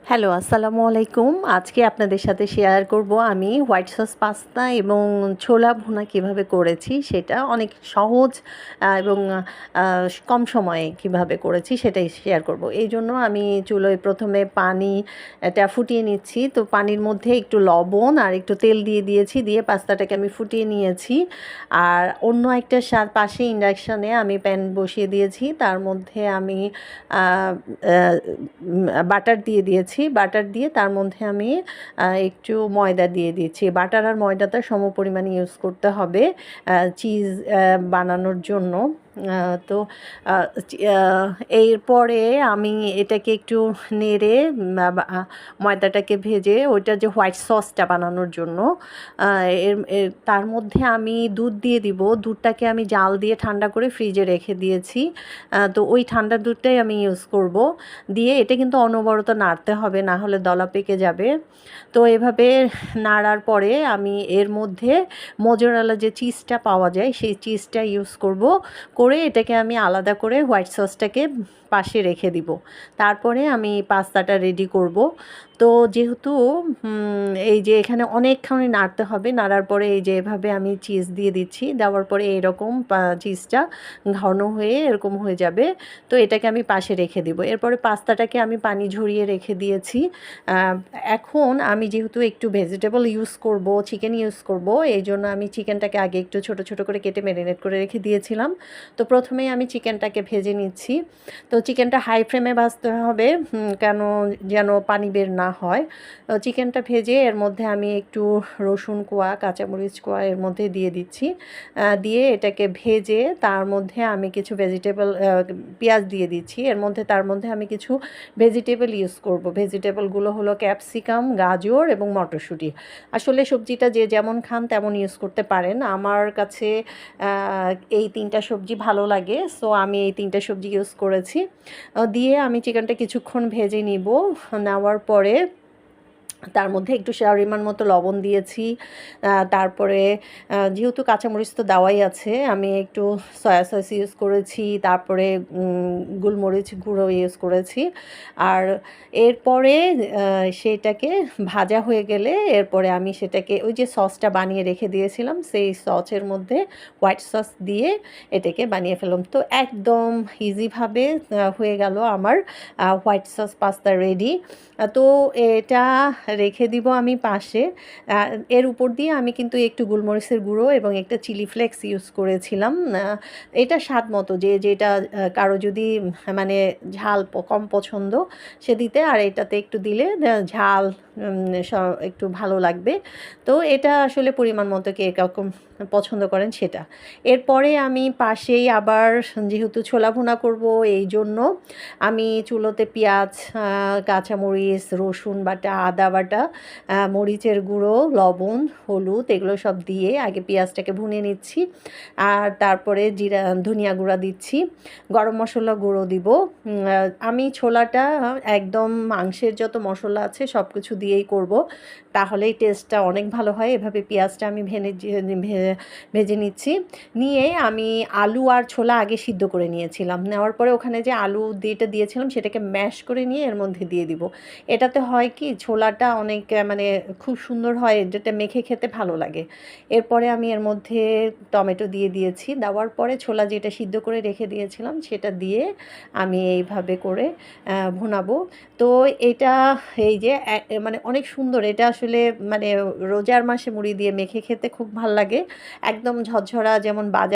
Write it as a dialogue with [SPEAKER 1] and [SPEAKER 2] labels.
[SPEAKER 1] Hello, আসসালামু আলাইকুম। আজকে আপনাদের সাথে শেয়ার করব আমি হোয়াইট সস পাস্তা এবং ছোলা ভুনা কিভাবে করেছি সেটা অনেক সহজ এবং কম সময়ে কিভাবে করেছি সেটাই শেয়ার করব। এইজন্য আমি চুলোয় প্রথমে পানিটা ফুটিয়ে নিচ্ছি। তো পানির মধ্যে একটু লবণ আর একটু তেল দিয়ে দিয়েছি, দিয়ে পাস্তাটাকে আমি ফুটিয়ে নিয়েছি। আর অন্য একটা পাশে ইন্ডাকশনে আমি প্যান বসিয়ে দিয়েছি, তার মধ্যে আমি বাটার দিয়ে দিয়েছি। বাটার দিয়ে তার মধ্যে আমি একটু ময়দা দিয়ে দিয়েছি। বাটার আর ময়দাটা সমপরিমাণে ইউজ করতে হবে চিজ বানানোর জন্য। তো এরপরে আমি এটাকে একটু নেড়ে ময়দাটাকে ভেজে ওইটা যে হোয়াইট সসটা বানানোর জন্য তার মধ্যে আমি দুধ দিয়ে দিব। দুধটাকে আমি জাল দিয়ে ঠান্ডা করে ফ্রিজে রেখে দিয়েছি। তো ওই ঠান্ডা দুধটাই আমি ইউজ করব। দিয়ে এটা কিন্তু অনবরত নাড়তে হবে, না হলে দলা পেকে যাবে। তো এভাবে নাড়ার পরে আমি এর মধ্যে মোজারেলা যে চিজটা পাওয়া যায় সেই চিজটা ইউজ করব। করে এটাকে আমি আলাদা করে হোয়াইট সসটাকে পাশে রেখে দিব। তারপরে আমি পাস্তাটা রেডি করব। তো যেহেতু এই যে এখানে অনেকখানি নাড়তে হবে, নাড়ার পরে এই যে এভাবে আমি চিজ দিয়ে দিচ্ছি, দেওয়ার পরে এরকম চিজটা ঘন হয়ে এরকম হয়ে যাবে। তো এটাকে আমি পাশে রেখে দিব। এরপরে পাস্তাটাকে আমি পানি ঝরিয়ে রেখে দিয়েছি। এখন আমি যেহেতু একটু ভেজিটেবল ইউজ করব, চিকেন ইউজ করব, এই জন্য আমি চিকেনটাকে আগে একটু ছোট ছোট করে কেটে ম্যারিনেট করে রেখে দিয়েছিলাম। তো প্রথমেই আমি চিকেনটাকে ভেজে নিচ্ছি। তো চিকেনটা হাই ফ্লেমে ভাজতে হবে, কেন যেন পানি বের না হয়। চিকেনটা ভেজে এর মধ্যে আমি একটু রসুন কোয়া, কাঁচামরিচ কোয়া এর মধ্যে দিয়ে দিচ্ছি। দিয়ে এটাকে ভেজে তার মধ্যে আমি কিছু পেঁয়াজ দিয়ে দিচ্ছি। এর মধ্যে তার মধ্যে আমি কিছু ভেজিটেবল ইউজ করব। ভেজিটেবলগুলো হলো ক্যাপসিকাম, গাজর এবং মটরশুঁটি। আসলে সবজিটা যে যেমন খান তেমন ইউজ করতে পারেন। আমার কাছে এই তিনটা সবজি ভালো লাগে, সো আমি এই তিনটা সবজি ইউজ করেছি। দিয়ে আমি চিকেনটা কিছুক্ষণ ভেজে নিব। নেওয়ার পরে তার মধ্যে একটু পরিমাণ মতো লবণ দিয়েছি। তারপরে যেহেতু কাঁচামরিচ তো দেওয়াই আছে, আমি একটু সয়া সস ইউজ করেছি, তারপরে গোলমরিচ গুঁড়ো ইউজ করেছি। আর এরপরে সেটাকে ভাজা হয়ে গেলে এরপরে আমি সেটাকে ওই যে সসটা বানিয়ে রেখে দিয়েছিলাম সেই সসের মধ্যে হোয়াইট সস দিয়ে এটাকে বানিয়ে ফেললাম। তো একদম ইজিভাবে হয়ে গেল আমার হোয়াইট সস পাস্তা রেডি। তো এটা রেখে দিব আমি পাশে। এর উপর দিয়ে আমি কিন্তু একটু গোলমরিচের গুঁড়ো এবং একটা চিলি ফ্লেক্স ইউজ করেছিলাম। এটা স্বাদ মতো, যে যেটা কারো যদি মানে ঝাল কম পছন্দ সে দিতে, আর এটাতে একটু দিলে ঝাল একটু ভালো লাগবে। তো এটা আসলে পরিমাণ মতো কে এরকম পছন্দ করেন সেটা। এরপরে আমি পাশেই আবার যেহেতু ছোলা ভুনা করব এই জন্য আমি চুলোতে পেঁয়াজ, কাঁচামরিচ, রসুন বাটা, আদা বাটা, মরিচের গুঁড়ো, লবণ, হলুদ এগুলো সব দিয়ে আগে পেঁয়াজটাকে ভুনে নিচ্ছি। আর তারপরে ধনিয়া গুঁড়া দিচ্ছি, গরম মশলা গুঁড়ো দিব। আমি ছোলাটা একদম মাংসের যত মশলা আছে সব কিছু দিয়েই করব, তাহলেই টেস্টটা অনেক ভালো হয়। এভাবে পেঁয়াজটা আমি ভেজে নিচ্ছি। নিয়ে আমি আলু আর ছোলা আগে সিদ্ধ করে নিয়েছিলাম। নেওয়ার পরে ওখানে যে আলু দিয়েছিলাম সেটাকে ম্যাশ করে নিয়ে এর মধ্যে দিয়ে দিব। এটাতে হয় কি, ছোলাটা অনেক মানে খুব সুন্দর হয়, যেটা মেখে খেতে ভালো লাগে। এরপরে আমি এর মধ্যে টমেটো দিয়ে দিয়েছি। দেওয়ার পরে ছোলা যেটা সিদ্ধ করে রেখে দিয়েছিলাম সেটা দিয়ে আমি এইভাবে করে ভুনাবো। তো এটা এই যে মানে অনেক সুন্দর, এটা আসলে মানে রোজার মাসে মুড়ি দিয়ে মেখে খেতে খুব ভাল লাগে। একদম ঝরঝরা, যেমন বাজার